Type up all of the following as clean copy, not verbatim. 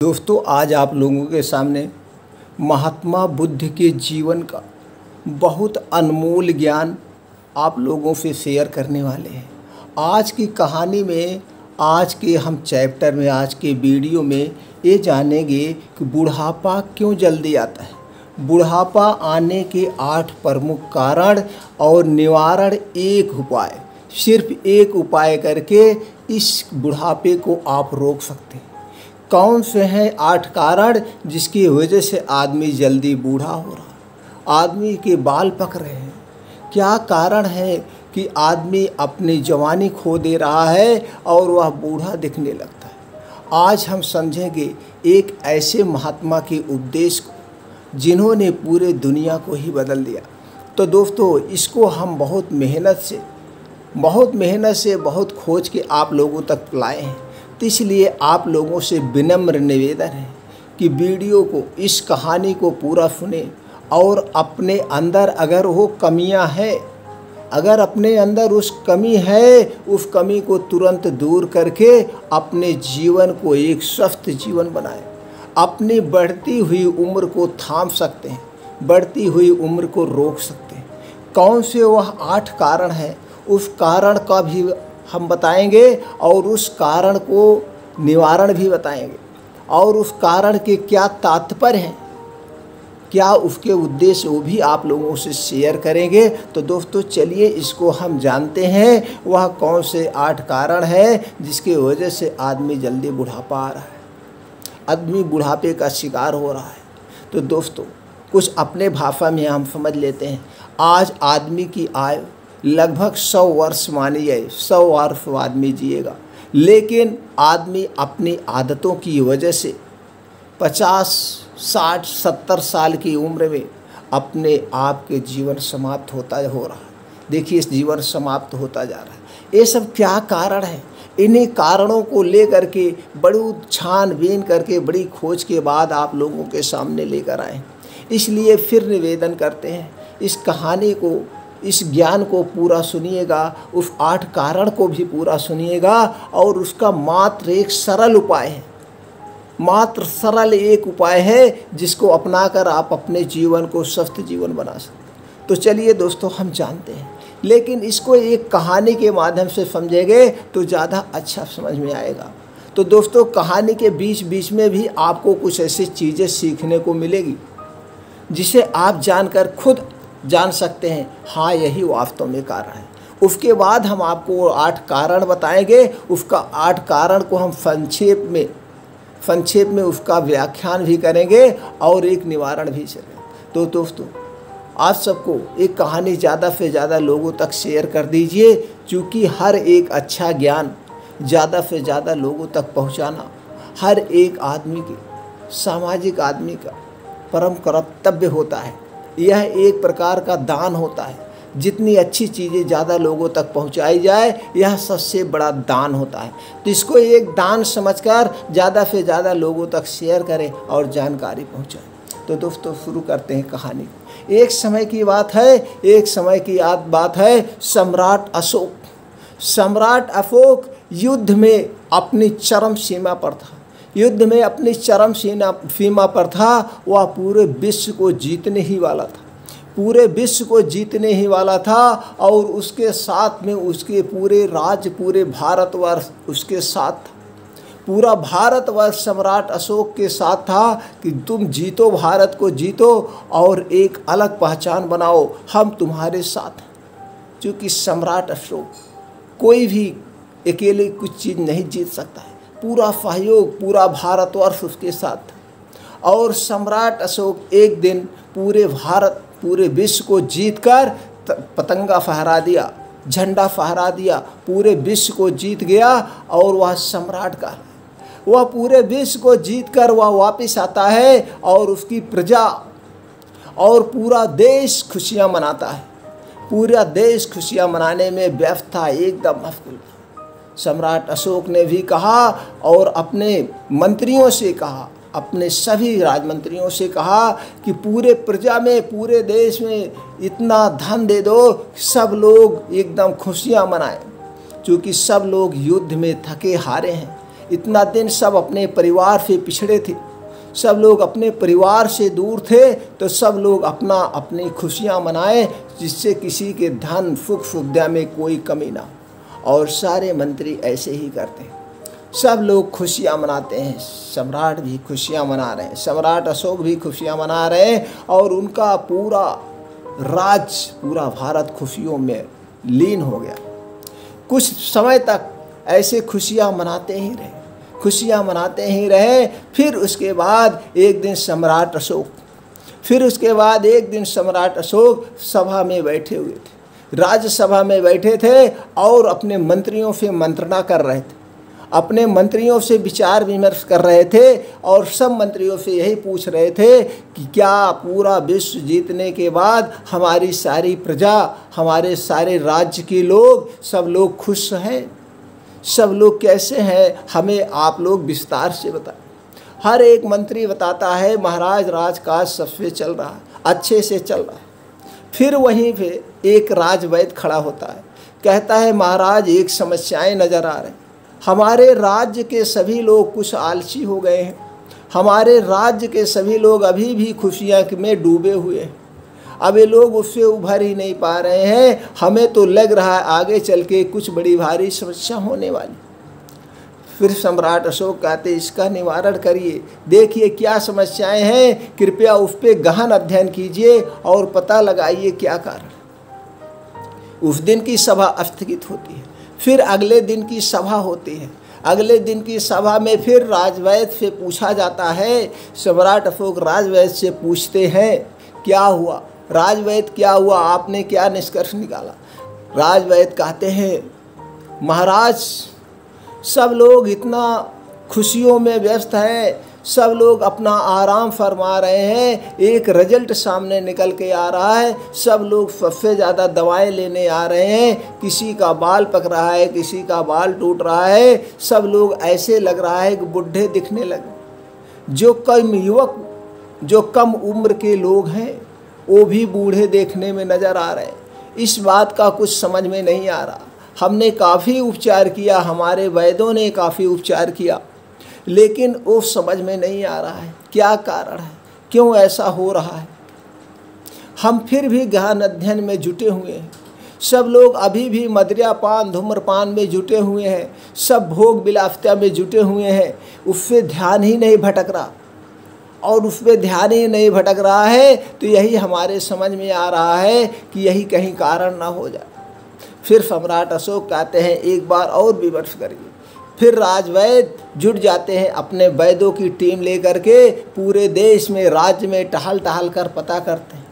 दोस्तों, आज आप लोगों के सामने महात्मा बुद्ध के जीवन का बहुत अनमोल ज्ञान आप लोगों से शेयर करने वाले हैं। आज की कहानी में, आज के हम चैप्टर में, आज के वीडियो में ये जानेंगे कि बुढ़ापा क्यों जल्दी आता है, बुढ़ापा आने के 8 प्रमुख कारण और निवारण, एक उपाय, सिर्फ एक उपाय करके इस बुढ़ापे को आप रोक सकते हैं। कौन से हैं 8 कारण जिसकी वजह से आदमी जल्दी बूढ़ा हो रहा, आदमी के बाल पक रहे हैं? क्या कारण है कि आदमी अपनी जवानी खो दे रहा है और वह बूढ़ा दिखने लगता है? आज हम समझेंगे एक ऐसे महात्मा के उपदेश को जिन्होंने पूरे दुनिया को ही बदल दिया। तो दोस्तों, इसको हम बहुत मेहनत से बहुत खोज के आप लोगों तक लाए हैं। तो इसलिए आप लोगों से विनम्र निवेदन है कि वीडियो को, इस कहानी को पूरा सुने और अपने अंदर अगर वो कमियां हैं, अगर अपने अंदर उस कमी है, उस कमी को तुरंत दूर करके अपने जीवन को एक स्वस्थ जीवन बनाएं। अपनी बढ़ती हुई उम्र को थाम सकते हैं, बढ़ती हुई उम्र को रोक सकते हैं। कौन से वह 8 कारण हैं, उस कारण का भी हम बताएंगे और उस कारण को निवारण भी बताएंगे और उस कारण के क्या तात्पर्य हैं, क्या उसके उद्देश्य, वो भी आप लोगों से शेयर करेंगे। तो दोस्तों, चलिए इसको हम जानते हैं, वह कौन से 8 कारण है जिसकी वजह से आदमी जल्दी बुढ़ापा आ रहा है, आदमी बुढ़ापे का शिकार हो रहा है। तो दोस्तों, कुछ अपने भाषा में हम समझ लेते हैं। आज आदमी की आयु लगभग 100 वर्ष मानी जाए, 100 वर्ष आदमी जिएगा, लेकिन आदमी अपनी आदतों की वजह से 50, 60, 70 साल की उम्र में अपने आप के जीवन समाप्त होता हो रहा है। देखिए, इस जीवन समाप्त होता जा रहा है। ये सब क्या कारण है? इन्हीं कारणों को लेकर के बड़ी छानबीन करके, बड़ी खोज के बाद आप लोगों के सामने लेकर आए। इसलिए फिर निवेदन करते हैं, इस कहानी को, इस ज्ञान को पूरा सुनिएगा, उस 8 कारण को भी पूरा सुनिएगा और उसका मात्र एक सरल उपाय है, मात्र सरल एक उपाय है जिसको अपनाकर आप अपने जीवन को स्वस्थ जीवन बना सकते। तो चलिए दोस्तों, हम जानते हैं, लेकिन इसको एक कहानी के माध्यम से समझेंगे तो ज़्यादा अच्छा समझ में आएगा। तो दोस्तों, कहानी के बीच बीच में भी आपको कुछ ऐसी चीज़ें सीखने को मिलेगी जिसे आप जानकर खुद जान सकते हैं, हाँ यही वास्तव में कारण है। उसके बाद हम आपको 8 कारण बताएंगे, उसका 8 कारण को हम संक्षेप में उसका व्याख्यान भी करेंगे और एक निवारण भी करेंगे। तो दोस्तों, आप सबको एक कहानी ज़्यादा से ज़्यादा लोगों तक शेयर कर दीजिए, क्योंकि हर एक अच्छा ज्ञान ज़्यादा से ज़्यादा लोगों तक पहुंचाना हर एक आदमी के, सामाजिक आदमी का परम कर्तव्य होता है। यह एक प्रकार का दान होता है। जितनी अच्छी चीज़ें ज़्यादा लोगों तक पहुंचाई जाए, यह सबसे बड़ा दान होता है। तो इसको एक दान समझकर ज़्यादा से ज़्यादा लोगों तक शेयर करें और जानकारी पहुंचाएं। तो दोस्तों, शुरू करते हैं कहानी। एक समय की बात है, सम्राट अशोक युद्ध में अपनी चरम सीमा पर था। वह पूरे विश्व को जीतने ही वाला था, और उसके साथ में उसके पूरे राज्य, पूरे भारतवर्ष उसके साथ था। पूरा भारतवर्ष सम्राट अशोक के साथ था कि तुम जीतो, भारत को जीतो और एक अलग पहचान बनाओ, हम तुम्हारे साथ हैं। क्योंकि सम्राट अशोक कोई भी अकेले कुछ चीज़ नहीं जीत सकता है, पूरा सहयोग, पूरा भारतवर्ष उसके साथ था। और सम्राट अशोक एक दिन पूरे विश्व को जीतकर पतंगा फहरा दिया, झंडा फहरा दिया, पूरे विश्व को जीत गया। और वह सम्राट का, वह पूरे विश्व को जीतकर वह वापस आता है और उसकी प्रजा और पूरा देश खुशियाँ मनाता है। पूरा देश खुशियाँ मनाने में व्यस्त था, एकदम मशगूल था। सम्राट अशोक ने भी कहा और अपने मंत्रियों से कहा, अपने सभी राजमंत्रियों से कहा कि पूरे प्रजा में, पूरे देश में इतना धन दे दो, सब लोग एकदम खुशियाँ मनाएं, क्योंकि सब लोग युद्ध में थके हारे हैं। इतना दिन सब अपने परिवार से पिछड़े थे, सब लोग अपने परिवार से दूर थे, तो सब लोग अपना अपनी खुशियाँ मनाए जिससे किसी के धन सुख सुविधा में कोई कमी ना हो। और सारे मंत्री ऐसे ही करते हैं, सब लोग खुशियाँ मनाते हैं। सम्राट भी खुशियाँ मना रहे हैं, सम्राट अशोक भी खुशियाँ मना रहे हैं और उनका पूरा पूरा भारत खुशियों में लीन हो गया। कुछ समय तक ऐसे खुशियाँ मनाते ही रहे, खुशियाँ मनाते ही रहे। फिर उसके बाद एक दिन सम्राट अशोक सभा में बैठे हुए थे, राज्यसभा में बैठे थे और अपने मंत्रियों से मंत्रणा कर रहे थे, अपने मंत्रियों से विचार विमर्श कर रहे थे और सब मंत्रियों से यही पूछ रहे थे कि क्या पूरा विश्व जीतने के बाद हमारी सारी प्रजा, हमारे सारे राज्य के लोग, सब लोग खुश हैं, सब लोग कैसे हैं, हमें आप लोग विस्तार से बताएं। हर एक मंत्री बताता है महाराज राजकाज सबसे चल रहा है, अच्छे से चल रहा है। फिर वहीं पे एक राजवैद्य खड़ा होता है, कहता है महाराज एक समस्याएं नज़र आ रही, हमारे राज्य के सभी लोग कुछ आलसी हो गए हैं, हमारे राज्य के सभी लोग अभी भी खुशियाँ में डूबे हुए हैं, अब ये लोग उससे उभर ही नहीं पा रहे हैं, हमें तो लग रहा है आगे चल के कुछ बड़ी भारी समस्या होने वाली। फिर सम्राट अशोक कहते इसका निवारण करिए, देखिए क्या समस्याएं हैं, कृपया उस पर गहन अध्ययन कीजिए और पता लगाइए क्या कारण। उस दिन की सभा स्थगित होती है, फिर अगले दिन की सभा होती है। अगले दिन की सभा में फिर राजवैद्य से पूछा जाता है, सम्राट अशोक राजवैद्य से पूछते हैं क्या हुआ, राजवैद्य क्या हुआ, आपने क्या निष्कर्ष निकाला। राजवैद्य कहते हैं महाराज सब लोग इतना खुशियों में व्यस्त हैं, सब लोग अपना आराम फरमा रहे हैं, एक रिजल्ट सामने निकल के आ रहा है, सब लोग सबसे ज़्यादा दवाएं लेने आ रहे हैं, किसी का बाल पक रहा है, किसी का बाल टूट रहा है, सब लोग ऐसे लग रहा है कि बुढ़े दिखने लगे। जो कम उम्र के लोग हैं वो भी बूढ़े देखने में नज़र आ रहे हैं। इस बात का कुछ समझ में नहीं आ रहा। हमने काफ़ी उपचार किया, हमारे वैद्यों ने काफ़ी उपचार किया, लेकिन वो समझ में नहीं आ रहा है क्या कारण है, क्यों ऐसा हो रहा है। हम फिर भी गहन अध्ययन में जुटे हुए हैं, सब लोग अभी भी मदिरापान धूम्रपान में जुटे हुए हैं, सब भोग विलासिता में जुटे हुए हैं, उससे ध्यान ही नहीं भटक रहा और उस पर ध्यान ही नहीं भटक रहा है। तो यही हमारे समझ में आ रहा है कि यही कहीं कारण ना हो जाए। फिर सम्राट अशोक कहते हैं एक बार और विमर्श करिए। फिर राजवैद्य जुट जाते हैं अपने वैद्यों की टीम लेकर के, पूरे देश में राज्य में टहल टहल कर पता करते हैं।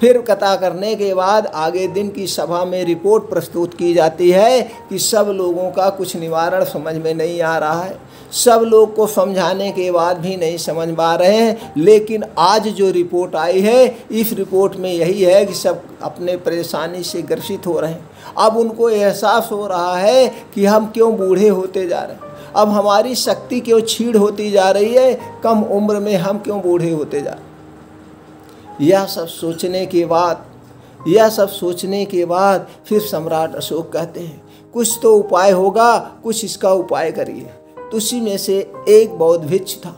फिर पता करने के बाद आगे दिन की सभा में रिपोर्ट प्रस्तुत की जाती है कि सब लोगों का कुछ निवारण समझ में नहीं आ रहा है, सब लोग को समझाने के बाद भी नहीं समझ पा रहे हैं। लेकिन आज जो रिपोर्ट आई है, इस रिपोर्ट में यही है कि सब अपने परेशानी से ग्रसित हो रहे हैं। अब उनको एहसास हो रहा है कि हम क्यों बूढ़े होते जा रहे हैं, अब हमारी शक्ति क्यों क्षीण होती जा रही है, कम उम्र में हम क्यों बूढ़े होते जा रहे हैं। यह सब सोचने के बाद फिर सम्राट अशोक कहते हैं कुछ तो उपाय होगा, कुछ इसका उपाय करिए। तो उसी में से एक बौद्ध भिक्ष था।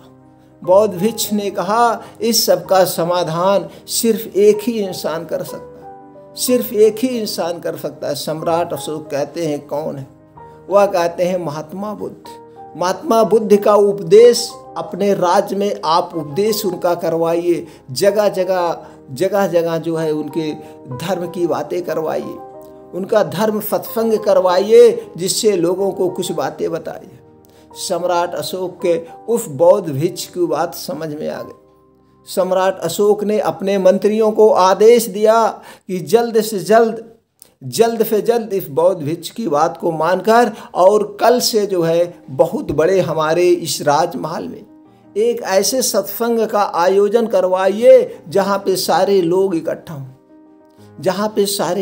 बौद्ध भिक्ष ने कहा इस सब का समाधान सिर्फ एक ही इंसान कर सकता है, सिर्फ एक ही इंसान कर सकता है। सम्राट अशोक कहते हैं कौन है? वह कहते हैं महात्मा बुद्ध। महात्मा बुद्ध का उपदेश अपने राज्य में आप उपदेश उनका करवाइए, जगह जगह जो है उनके धर्म की बातें करवाइए, उनका धर्म सत्संग करवाइए, जिससे लोगों को कुछ बातें बताइए। सम्राट अशोक के उस बौद्ध भिक्ष की बात समझ में आ गई। सम्राट अशोक ने अपने मंत्रियों को आदेश दिया कि जल्द से जल्द इस बौद्ध भिक्ष की बात को मानकर और कल से जो है बहुत बड़े हमारे इस राजमहल में एक ऐसे सत्संग का आयोजन करवाइए जहाँ पे सारे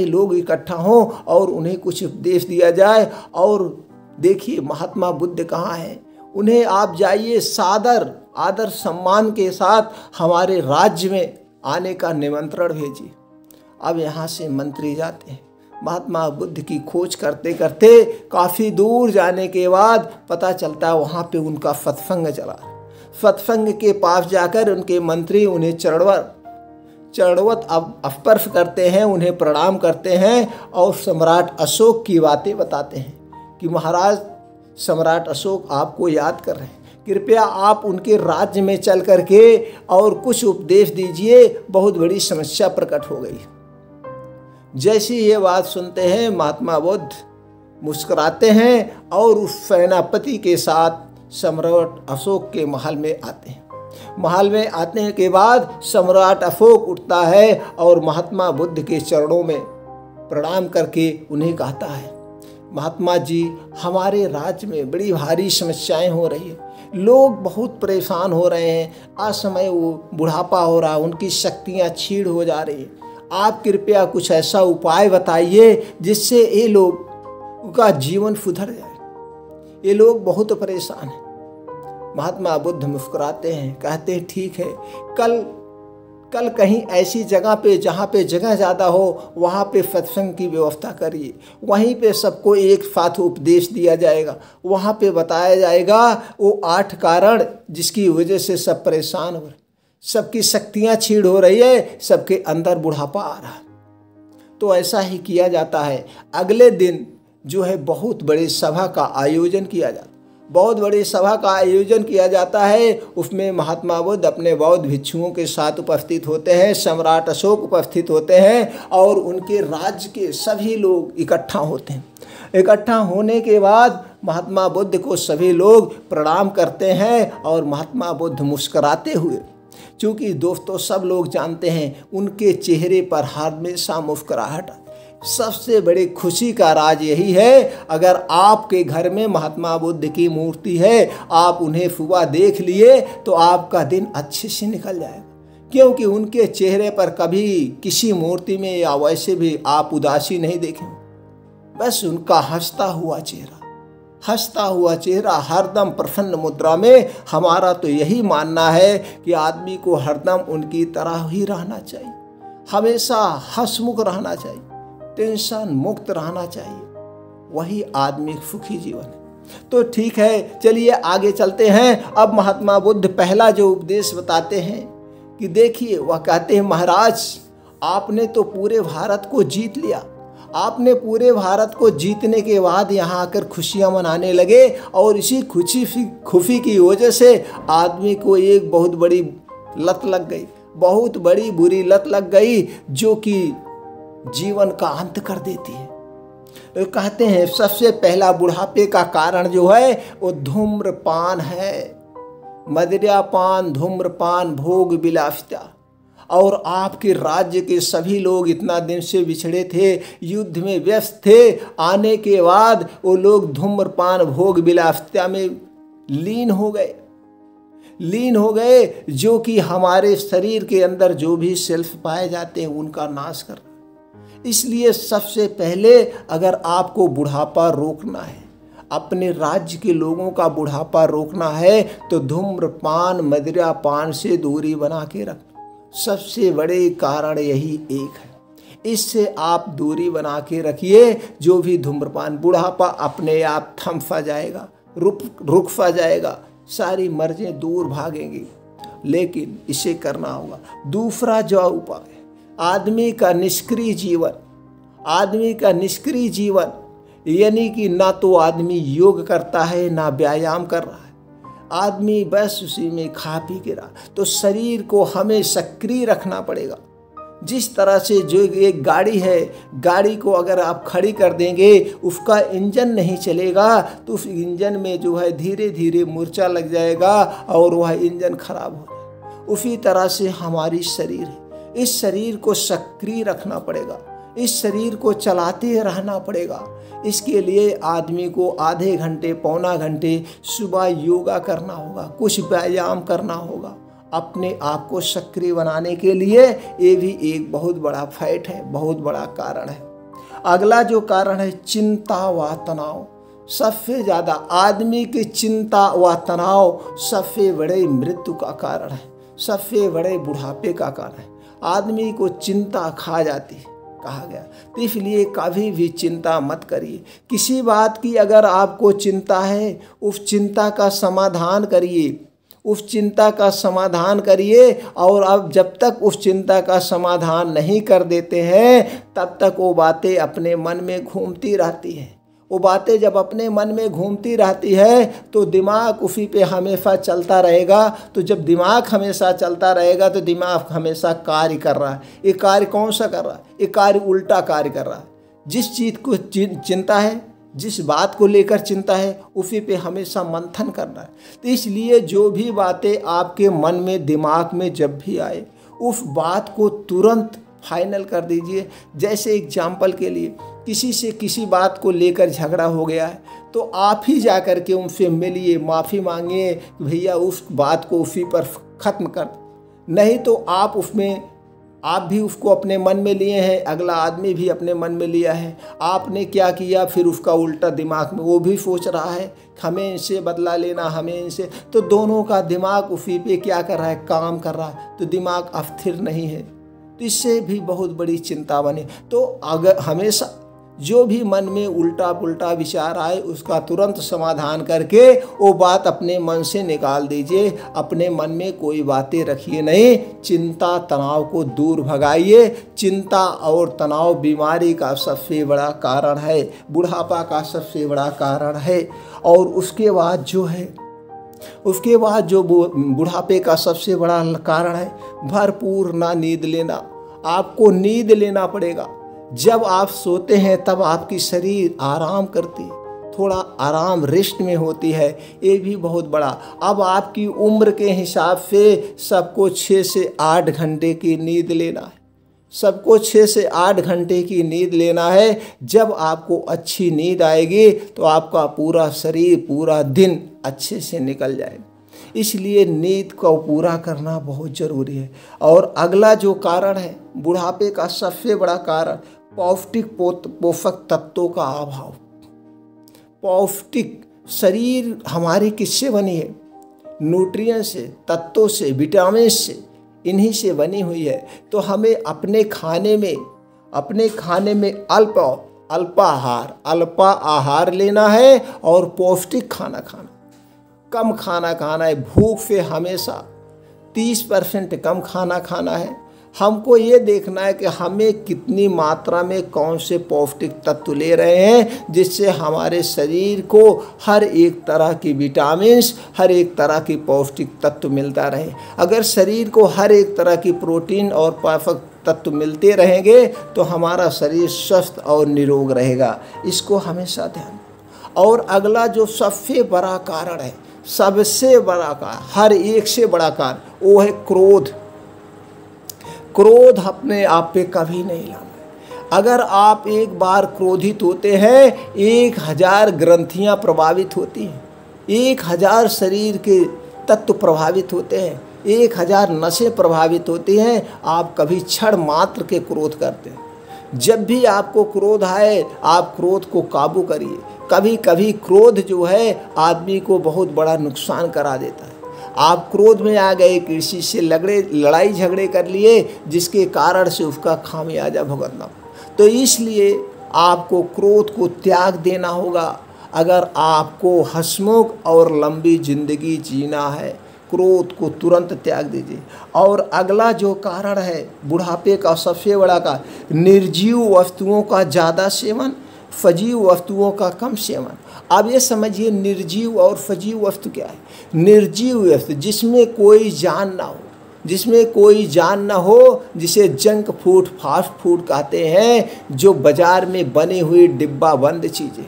लोग इकट्ठा हों और उन्हें कुछ उपदेश दिया जाए। और देखिए महात्मा बुद्ध कहाँ हैं, उन्हें आप जाइए सादर आदर सम्मान के साथ हमारे राज्य में आने का निमंत्रण भेजिए। अब यहाँ से मंत्री जाते हैं, महात्मा बुद्ध की खोज करते करते काफ़ी दूर जाने के बाद पता चलता है वहाँ पे उनका सत्संग चला। सत्संग के पास जाकर उनके मंत्री उन्हें चरणवत स्पर्श करते हैं, उन्हें प्रणाम करते हैं और सम्राट अशोक की बातें बताते हैं कि महाराज सम्राट अशोक आपको याद कर रहे हैं, कृपया आप उनके राज्य में चल करके और कुछ उपदेश दीजिए, बहुत बड़ी समस्या प्रकट हो गई। जैसी ये बात सुनते हैं महात्मा बुद्ध मुस्कुराते हैं और उस सेनापति के साथ सम्राट अशोक के महल में आते हैं। महल में आने के बाद सम्राट अशोक उठता है और महात्मा बुद्ध के चरणों में प्रणाम करके उन्हें कहता है, महात्मा जी, हमारे राज्य में बड़ी भारी समस्याएं हो रही है, लोग बहुत परेशान हो रहे हैं, असमय वो बुढ़ापा हो रहा है, उनकी शक्तियां क्षीण हो जा रही है, आप कृपया कुछ ऐसा उपाय बताइए जिससे ये लोग का जीवन सुधर जाए, ये लोग बहुत परेशान हैं। महात्मा बुद्ध मुस्कुराते हैं, कहते हैं ठीक है, कल कहीं ऐसी जगह पे जहाँ पे जगह ज़्यादा हो वहाँ पे सत्संग की व्यवस्था करिए, वहीं पे सबको एक साथ उपदेश दिया जाएगा, वहाँ पे बताया जाएगा वो 8 कारण जिसकी वजह से सब परेशान हो रहे, सबकी शक्तियाँ क्षीण हो रही है, सबके अंदर बुढ़ापा आ रहा है। तो ऐसा ही किया जाता है। अगले दिन जो है बहुत बड़ी सभा का आयोजन किया जाता है, बहुत बड़ी सभा का आयोजन किया जाता है। उसमें महात्मा बुद्ध अपने बौद्ध भिक्षुओं के साथ उपस्थित होते हैं, सम्राट अशोक उपस्थित होते हैं और उनके राज्य के सभी लोग इकट्ठा होते हैं। इकट्ठा होने के बाद महात्मा बुद्ध को सभी लोग प्रणाम करते हैं और महात्मा बुद्ध मुस्कुराते हुए, क्योंकि दोस्तों सब लोग जानते हैं उनके चेहरे पर हमेशा मुस्कुराहट। सबसे बड़ी खुशी का राज यही है, अगर आपके घर में महात्मा बुद्ध की मूर्ति है, आप उन्हें सुबह देख लिए तो आपका दिन अच्छे से निकल जाएगा, क्योंकि उनके चेहरे पर कभी किसी मूर्ति में या वैसे भी आप उदासी नहीं देखेंगे। बस उनका हंसता हुआ चेहरा हरदम प्रसन्न मुद्रा में। हमारा तो यही मानना है कि आदमी को हरदम उनकी तरह ही रहना चाहिए, हमेशा हंसमुख रहना चाहिए, टेंशन मुक्त रहना चाहिए, वही आदमी सुखी जीवन है। तो ठीक है, चलिए आगे चलते हैं। अब महात्मा बुद्ध पहला जो उपदेश बताते हैं कि देखिए, वह कहते हैं, महाराज आपने तो पूरे भारत को जीत लिया, आपने पूरे भारत को जीतने के बाद यहाँ आकर खुशियाँ मनाने लगे और इसी खुशी की वजह से आदमी को एक बहुत बड़ी लत लग गई, बहुत बड़ी बुरी लत लग गई जो कि जीवन का अंत कर देती है। तो कहते हैं सबसे पहला बुढ़ापे का कारण जो है वो धूम्रपान है, मदिरापान, धूम्रपान, भोग विलासिता। और आपके राज्य के सभी लोग इतना दिन से बिछड़े थे, युद्ध में व्यस्त थे, आने के बाद वो लोग धूम्रपान भोग विलासिता में लीन हो गए, जो कि हमारे शरीर के अंदर जो भी सेल्फ पाए जाते हैं उनका नाश कर। इसलिए सबसे पहले अगर आपको बुढ़ापा रोकना है, अपने राज्य के लोगों का बुढ़ापा रोकना है, तो धूम्रपान मदिरापान से दूरी बना के रखना। सबसे बड़े कारण यही एक है, इससे आप दूरी बना के रखिए। जो भी धूम्रपान, बुढ़ापा अपने आप थमसा जाएगा, रुक सा जाएगा, सारी मर्जें दूर भागेंगी, लेकिन इसे करना होगा। दूसरा जो उपाय, आदमी का निष्क्रिय जीवन, यानी कि ना तो आदमी योग करता है ना व्यायाम कर रहा है, आदमी बस उसी में खा पी के रहा। तो शरीर को हमें सक्रिय रखना पड़ेगा। जिस तरह से जो एक गाड़ी है, गाड़ी को अगर आप खड़ी कर देंगे, उसका इंजन नहीं चलेगा तो उस इंजन में जो है धीरे धीरे मूर्छा लग जाएगा और वह इंजन खराब हो जाएगा। उसी तरह से हमारी शरीर है, इस शरीर को सक्रिय रखना पड़ेगा, इस शरीर को चलाते रहना पड़ेगा। इसके लिए आदमी को आधे घंटे पौना घंटे सुबह योगा करना होगा, कुछ व्यायाम करना होगा, अपने आप को सक्रिय बनाने के लिए। ये भी एक बहुत बड़ा फैक्ट है, बहुत बड़ा कारण है। अगला जो कारण है चिंता व तनाव। सबसे ज़्यादा आदमी की चिंता व तनाव सबसे बड़े मृत्यु का कारण है, सबसे बड़े बुढ़ापे का कारण है। आदमी को चिंता खा जाती है, कहा गया। तो इसलिए कभी भी चिंता मत करिए। किसी बात की अगर आपको चिंता है, उस चिंता का समाधान करिए, उस चिंता का समाधान करिए। और अब जब तक उस चिंता का समाधान नहीं कर देते हैं, तब तक वो बातें अपने मन में घूमती रहती हैं। वो बातें जब अपने मन में घूमती रहती है तो दिमाग उसी पे हमेशा चलता रहेगा। तो जब दिमाग हमेशा चलता रहेगा तो दिमाग हमेशा कार्य कर रहा है। ये कार्य कौन सा कर रहा है? ये कार्य उल्टा कार्य कर रहा है। जिस चीज़ को चिंता है, जिस बात को लेकर चिंता है, उसी पे हमेशा मंथन करना है। तो इसलिए जो भी बातें आपके मन में, दिमाग में जब भी आए, उस बात को तुरंत फाइनल कर दीजिए। जैसे एग्जाम्पल के लिए किसी से किसी बात को लेकर झगड़ा हो गया है, तो आप ही जा कर के उनसे मिलिए, माफ़ी मांगिए कि भैया उस बात को उसी पर ख़त्म कर। नहीं तो आप भी उसको अपने मन में लिए हैं, अगला आदमी भी अपने मन में लिया है। आपने क्या किया, फिर उसका उल्टा दिमाग में वो भी सोच रहा है हमें इनसे बदला लेना, हमें इनसे। तो दोनों का दिमाग उसी पे क्या कर रहा है? काम कर रहा है। तो दिमाग अब स्थिर नहीं है, तो इससे भी बहुत बड़ी चिंता बने। तो अगर हमेशा जो भी मन में उल्टा पुल्टा विचार आए, उसका तुरंत समाधान करके वो बात अपने मन से निकाल दीजिए। अपने मन में कोई बातें रखिए नहीं। चिंता तनाव को दूर भगाइए। चिंता और तनाव बीमारी का सबसे बड़ा कारण है, बुढ़ापा का सबसे बड़ा कारण है। और उसके बाद जो बुढ़ापे का सबसे बड़ा कारण है, भरपूर ना नींद लेना। आपको नींद लेना पड़ेगा। जब आप सोते हैं तब आपकी शरीर आराम करती है, थोड़ा आराम रेस्ट में होती है। ये भी बहुत बड़ा। अब आपकी उम्र के हिसाब से सबको 6 से 8 घंटे की नींद लेना है। सबको 6 से 8 घंटे की नींद लेना है। जब आपको अच्छी नींद आएगी तो आपका पूरा शरीर, पूरा दिन अच्छे से निकल जाएगा। इसलिए नींद को पूरा करना बहुत ज़रूरी है। और अगला जो कारण है बुढ़ापे का सबसे बड़ा कारण, पौष्टिक पोषक तत्वों का अभाव। पौष्टिक शरीर हमारी किससे बनी है? न्यूट्रिएंट से, तत्वों से, विटामिन से, इन्हीं से बनी हुई है। तो हमें अपने खाने में अल्पा आहार लेना है और पौष्टिक खाना खाना, कम खाना खाना है। भूख से हमेशा 30% कम खाना खाना है। हमको ये देखना है कि हमें कितनी मात्रा में कौन से पौष्टिक तत्व ले रहे हैं, जिससे हमारे शरीर को हर एक तरह की विटामिन्स, हर एक तरह की पौष्टिक तत्व मिलता रहे। अगर शरीर को हर एक तरह की प्रोटीन और पोषक तत्व मिलते रहेंगे तो हमारा शरीर स्वस्थ और निरोग रहेगा। इसको हमेशा ध्यान। और अगला जो सबसे बड़ा कारण है, सबसे बड़ा कारण, हर एक से बड़ा कारण, वो है क्रोध। क्रोध अपने आप पे कभी नहीं लाना। अगर आप एक बार क्रोधित होते हैं, 1000 ग्रंथियां प्रभावित होती हैं, 1000 शरीर के तत्व प्रभावित होते हैं, 1000 नसें प्रभावित होती हैं। आप कभी क्षण मात्र के क्रोध करते हैं। जब भी आपको क्रोध आए, आप क्रोध को काबू करिए। कभी कभी क्रोध जो है आदमी को बहुत बड़ा नुकसान करा देता है। आप क्रोध में आ गए, किसी से लड़ाई झगड़े कर लिए, जिसके कारण से उसका खामियाजा भुगतना। तो इसलिए आपको क्रोध को त्याग देना होगा। अगर आपको हंसमुख और लंबी जिंदगी जीना है, क्रोध को तुरंत त्याग दीजिए। और अगला जो कारण है बुढ़ापे का सबसे बड़ा कारण, निर्जीव वस्तुओं का ज़्यादा सेवन, सजीव वस्तुओं का कम सेवन। अब ये समझिए निर्जीव और सजीव वस्तु क्या है। निर्जीव वस्तु जिसमें कोई जान ना हो, जिसे जंक फूड, फास्ट फूड कहते हैं, जो बाजार में बनी हुई डिब्बा बंद चीज़ें,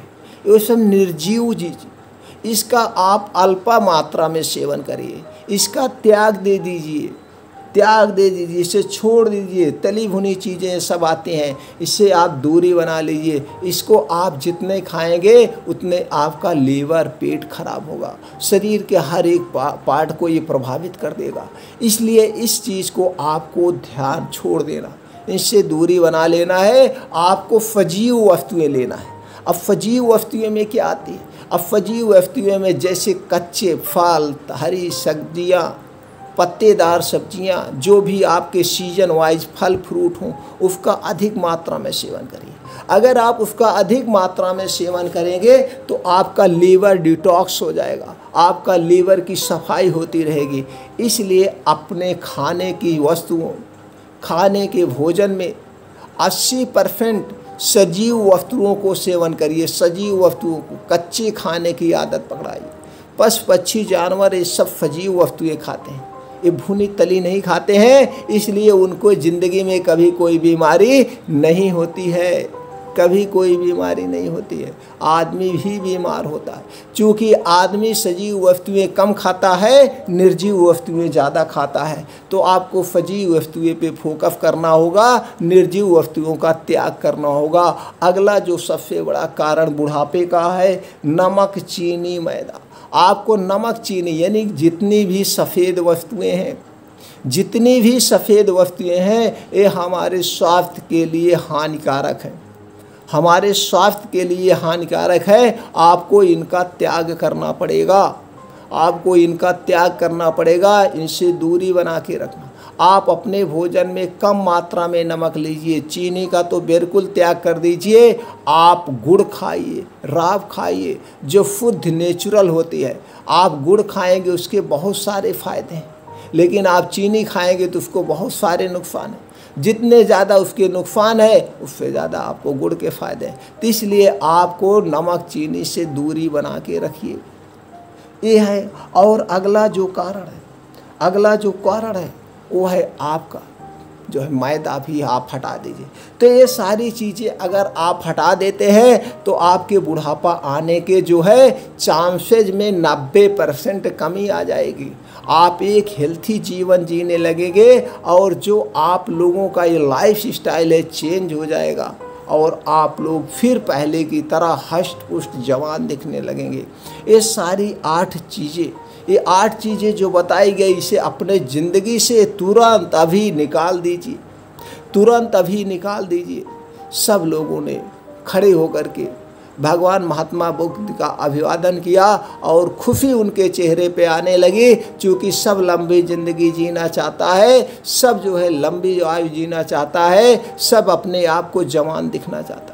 ये सब निर्जीव चीज़। इसका आप अल्पा मात्रा में सेवन करिए। इसका त्याग दे दीजिए, इसे छोड़ दीजिए। तली भुनी चीज़ें सब आती हैं, इससे आप दूरी बना लीजिए। इसको आप जितने खाएंगे उतने आपका लीवर, पेट खराब होगा, शरीर के हर एक पार्ट को ये प्रभावित कर देगा। इसलिए इस चीज़ को आपको ध्यान छोड़ देना, इससे दूरी बना लेना है। आपको सजीव वस्तुएं लेना है। अब सजीव वस्तुएं में क्या आती है? अब सजीव वस्तुएं में जैसे कच्चे फल, हरी सब्जियाँ, पत्तेदार सब्जियां, जो भी आपके सीजन वाइज फल फ्रूट हों, उसका अधिक मात्रा में सेवन करिए। अगर आप उसका अधिक मात्रा में सेवन करेंगे तो आपका लीवर डिटॉक्स हो जाएगा, आपका लीवर की सफाई होती रहेगी। इसलिए अपने खाने की वस्तुओं, खाने के भोजन में 80% सजीव वस्तुओं को सेवन करिए। सजीव वस्तुओं को, कच्चे खाने की आदत पकड़ाइए। पशु पक्षी जानवर ये सब सजीव वस्तुएं खाते हैं, ये भुनी तली नहीं खाते हैं, इसलिए उनको ज़िंदगी में कभी कोई बीमारी नहीं होती है, कभी कोई बीमारी नहीं होती है। आदमी भी बीमार होता है, क्योंकि आदमी सजीव वस्तुएं कम खाता है, निर्जीव वस्तुएं ज़्यादा खाता है। तो आपको सजीव वस्तुएं पे फोकस करना होगा, निर्जीव वस्तुओं का त्याग करना होगा। अगला जो सबसे बड़ा कारण बुढ़ापे का है, नमक, चीनी, मैदा। आपको नमक, चीनी यानी जितनी भी सफ़ेद वस्तुएं हैं, जितनी भी सफ़ेद वस्तुएं हैं, ये हमारे स्वास्थ्य के लिए हानिकारक है, हमारे स्वास्थ्य के लिए हानिकारक है। आपको इनका त्याग करना पड़ेगा, आपको इनका त्याग करना पड़ेगा, इनसे दूरी बना के रखना। आप अपने भोजन में कम मात्रा में नमक लीजिए, चीनी का तो बिल्कुल त्याग कर दीजिए। आप गुड़ खाइए, राब खाइए, जो शुद्ध नेचुरल होती है। आप गुड़ खाएंगे उसके बहुत सारे फ़ायदे हैं, लेकिन आप चीनी खाएंगे तो उसको बहुत सारे नुकसान हैं। जितने ज़्यादा उसके नुकसान है, उससे ज़्यादा आपको गुड़ के फ़ायदे हैं। तो इसलिए आपको नमक, चीनी से दूरी बना के रखिए, ये है। और अगला जो कारण है वो है आपका जो है मैदा, भी आप हटा दीजिए। तो ये सारी चीज़ें अगर आप हटा देते हैं तो आपके बुढ़ापा आने के जो है चांसेज में 90% कमी आ जाएगी। आप एक हेल्थी जीवन जीने लगेंगे और जो आप लोगों का ये लाइफ स्टाइल है चेंज हो जाएगा और आप लोग फिर पहले की तरह हष्ट पुष्ट जवान दिखने लगेंगे। ये सारी 8 चीज़ें जो बताई गई, इसे अपने ज़िंदगी से तुरंत अभी निकाल दीजिए, तुरंत अभी निकाल दीजिए। सब लोगों ने खड़े होकर के भगवान महात्मा बुद्ध का अभिवादन किया और खुशी उनके चेहरे पे आने लगी, क्योंकि सब लंबी ज़िंदगी जीना चाहता है, सब जो है लंबी आयु जीना चाहता है, सब अपने आप को जवान दिखना चाहता है।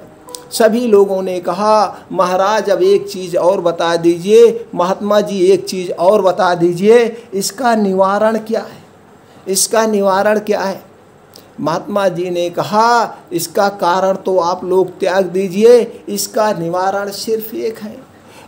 सभी लोगों ने कहा महाराज अब एक चीज़ और बता दीजिए, महात्मा जी एक चीज़ और बता दीजिए, इसका निवारण क्या है, इसका निवारण क्या है। महात्मा जी ने कहा इसका कारण तो आप लोग त्याग दीजिए, इसका निवारण सिर्फ एक है।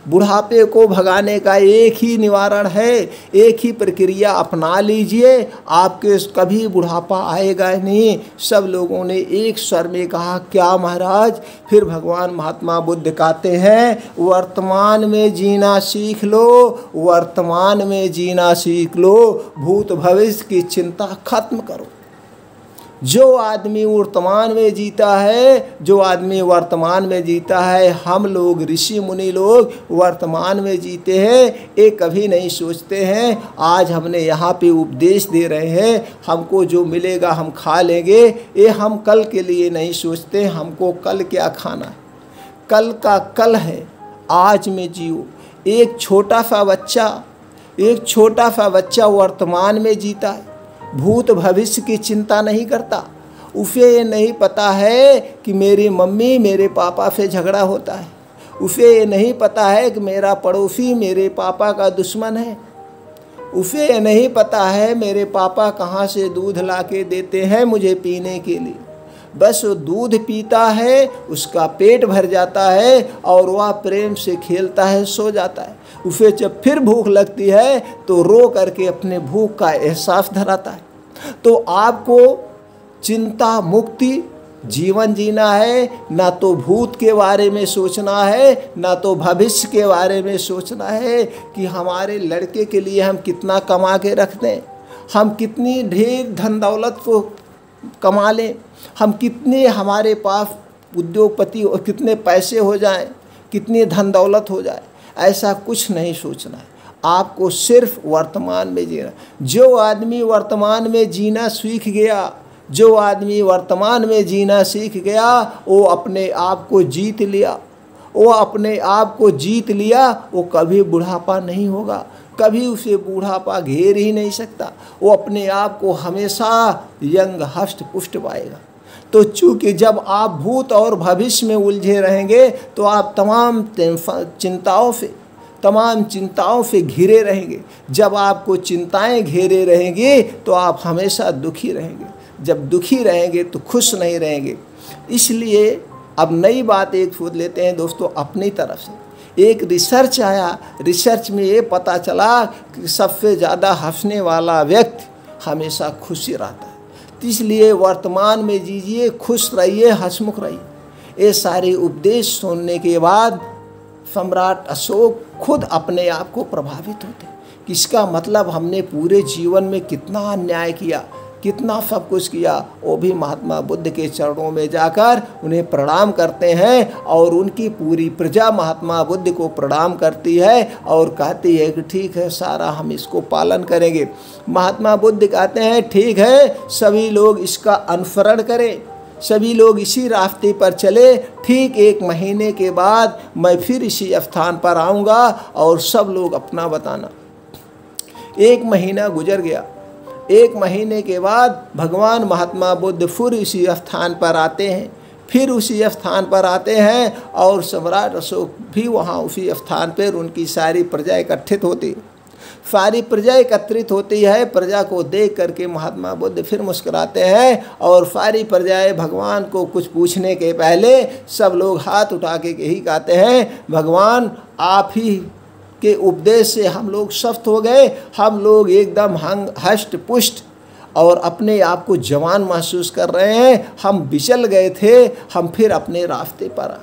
बुढ़ापे को भगाने का एक ही निवारण है, एक ही प्रक्रिया अपना लीजिए, आपके कभी बुढ़ापा आएगा नहीं। सब लोगों ने एक स्वर में कहा क्या महाराज। फिर भगवान महात्मा बुद्ध कहते हैं वर्तमान में जीना सीख लो, वर्तमान में जीना सीख लो, भूत भविष्य की चिंता खत्म करो। जो आदमी वर्तमान में जीता है, जो आदमी वर्तमान में जीता है, हम लोग ऋषि मुनि लोग वर्तमान में जीते हैं, ये कभी नहीं सोचते हैं आज हमने यहाँ पे उपदेश दे रहे हैं, हमको जो मिलेगा हम खा लेंगे, ये हम कल के लिए नहीं सोचते। हमको कल क्या खाना है, कल का कल है, आज में जियो। एक छोटा सा बच्चा वर्तमान में जीता है, भूत भविष्य की चिंता नहीं करता। उसे ये नहीं पता है कि मेरी मम्मी मेरे पापा से झगड़ा होता है, उसे ये नहीं पता है कि मेरा पड़ोसी मेरे पापा का दुश्मन है, उसे ये नहीं पता है मेरे पापा कहाँ से दूध ला के देते हैं मुझे पीने के लिए। बस वो दूध पीता है, उसका पेट भर जाता है और वह प्रेम से खेलता है, सो जाता है। उसे जब फिर भूख लगती है तो रो करके अपने भूख का एहसास धराता है। तो आपको चिंता मुक्ति जीवन जीना है, ना तो भूत के बारे में सोचना है, ना तो भविष्य के बारे में सोचना है कि हमारे लड़के के लिए हम कितना कमा के रख दें, हम कितनी ढेर धन दौलत को कमा लें, हम कितने हमारे पास उद्योगपति और कितने पैसे हो जाएं, कितनी धन दौलत हो जाए, ऐसा कुछ नहीं सोचना है। आपको सिर्फ वर्तमान में जीना। जो आदमी वर्तमान में जीना सीख गया, जो आदमी वर्तमान में जीना सीख गया, वो अपने आप को जीत लिया, वो अपने आप को जीत लिया, वो कभी बुढ़ापा नहीं होगा। कभी उसे बूढ़ापा घेर ही नहीं सकता। वो अपने आप को हमेशा यंग हष्ट पुष्ट पाएगा। तो चूँकि जब आप भूत और भविष्य में उलझे रहेंगे तो आप तमाम चिंताओं से घिरे रहेंगे। जब आपको चिंताएं घेरे रहेंगी तो आप हमेशा दुखी रहेंगे। जब दुखी रहेंगे तो खुश नहीं रहेंगे। इसलिए अब नई बात एक सोच लेते हैं दोस्तों अपनी तरफ से। एक रिसर्च आया, रिसर्च में ये पता चला कि सबसे ज़्यादा हंसने वाला व्यक्ति हमेशा खुश ही रहता है। तो इसलिए वर्तमान में जीजिए, खुश रहिए, हंसमुख रहिए। ये सारे उपदेश सुनने के बाद सम्राट अशोक खुद अपने आप को प्रभावित होते। किसका मतलब हमने पूरे जीवन में कितना अन्याय किया, कितना सब कुछ किया। वो भी महात्मा बुद्ध के चरणों में जाकर उन्हें प्रणाम करते हैं और उनकी पूरी प्रजा महात्मा बुद्ध को प्रणाम करती है और कहती है कि ठीक है सारा हम इसको पालन करेंगे। महात्मा बुद्ध कहते हैं ठीक है, सभी लोग इसका अनुसरण करें, सभी लोग इसी रास्ते पर चले। ठीक 1 महीने के बाद मैं फिर इसी स्थान पर आऊँगा और सब लोग अपना बताना। 1 महीना गुजर गया। 1 महीने के बाद भगवान महात्मा बुद्ध फिर इसी स्थान पर आते हैं, फिर उसी स्थान पर आते हैं और सम्राट अशोक भी वहाँ उसी स्थान पर उनकी सारी प्रजा एकत्रित होती है। सारी प्रजा एकत्रित होती है। प्रजा को देख करके महात्मा बुद्ध फिर मुस्कुराते हैं और सारी प्रजाएं भगवान को कुछ पूछने के पहले सब लोग हाथ उठा के यही कहते हैं, भगवान आप ही के उपदेश से हम लोग स्वस्थ हो गए। हम लोग एकदम हष्ट पुष्ट और अपने आप को जवान महसूस कर रहे हैं। हम बिचल गए थे, हम फिर अपने रास्ते पर आ।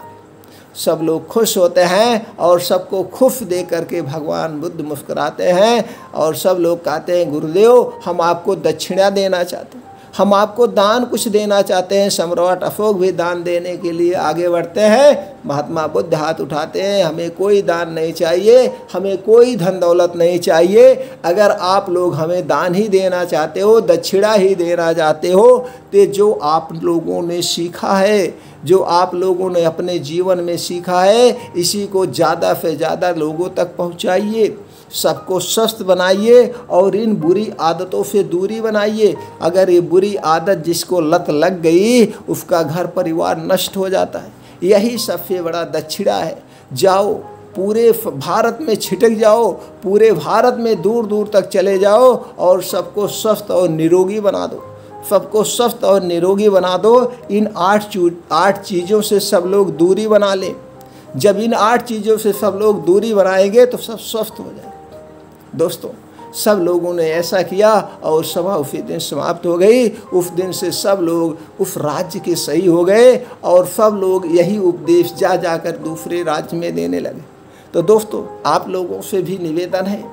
सब लोग खुश होते हैं और सबको खुश दे करके भगवान बुद्ध मुस्कुराते हैं और सब लोग कहते हैं गुरुदेव हम आपको दक्षिणा देना चाहते हैं, हम आपको दान कुछ देना चाहते हैं। सम्राट अशोक भी दान देने के लिए आगे बढ़ते हैं। महात्मा बुद्ध हाथ उठाते हैं, हमें कोई दान नहीं चाहिए, हमें कोई धन दौलत नहीं चाहिए। अगर आप लोग हमें दान ही देना चाहते हो, दक्षिणा ही देना चाहते हो, तो जो आप लोगों ने सीखा है, जो आप लोगों ने अपने जीवन में सीखा है, इसी को ज़्यादा से ज़्यादा लोगों तक पहुँचाइए, सबको स्वस्थ बनाइए और इन बुरी आदतों से दूरी बनाइए। अगर ये बुरी आदत जिसको लत लग गई उसका घर परिवार नष्ट हो जाता है। यही सबसे बड़ा दक्षिणा है। जाओ पूरे भारत में छिटक जाओ, पूरे भारत में दूर दूर तक चले जाओ और सबको स्वस्थ और निरोगी बना दो, सबको स्वस्थ और निरोगी बना दो। इन 8 चीज़ों से सब लोग दूरी बना लें। जब इन 8 चीज़ों से सब लोग दूरी बनाएंगे तो सब स्वस्थ हो जाएंगे। दोस्तों सब लोगों ने ऐसा किया और सभा उसी दिन समाप्त हो गई। उस दिन से सब लोग उस राज्य के सही हो गए और सब लोग यही उपदेश जा जाकर दूसरे राज्य में देने लगे। तो दोस्तों आप लोगों से भी निवेदन है,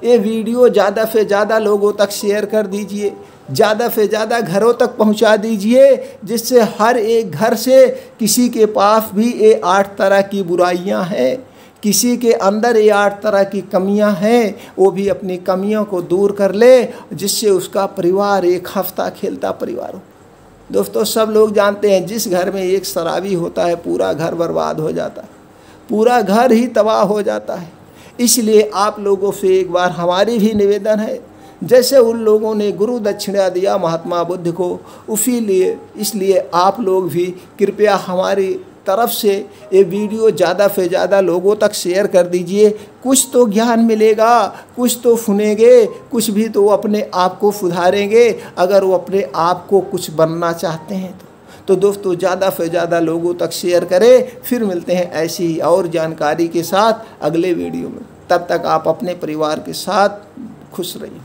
ये वीडियो ज़्यादा से ज़्यादा लोगों तक शेयर कर दीजिए, ज़्यादा से ज़्यादा घरों तक पहुंचा दीजिए, जिससे हर एक घर से किसी के पास भी ये 8 तरह की बुराइयां हैं, किसी के अंदर ये 8 तरह की कमियां हैं, वो भी अपनी कमियों को दूर कर ले, जिससे उसका परिवार एक हंसता खेलता परिवार हो। दोस्तों सब लोग जानते हैं जिस घर में एक शराबी होता है पूरा घर बर्बाद हो जाता है, पूरा घर ही तबाह हो जाता है। इसलिए आप लोगों से एक बार हमारी भी निवेदन है, जैसे उन लोगों ने गुरु दक्षिणा दिया महात्मा बुद्ध को, इसलिए आप लोग भी कृपया हमारी तरफ से ये वीडियो ज़्यादा से ज़्यादा लोगों तक शेयर कर दीजिए। कुछ तो ज्ञान मिलेगा, कुछ तो सुनेंगे, कुछ भी तो वो अपने आप को सुधारेंगे अगर वो अपने आप को कुछ बनना चाहते हैं तो दोस्तों ज़्यादा से ज़्यादा लोगों तक शेयर करें। फिर मिलते हैं ऐसी ही और जानकारी के साथ अगले वीडियो में। तब तक आप अपने परिवार के साथ खुश रहिए।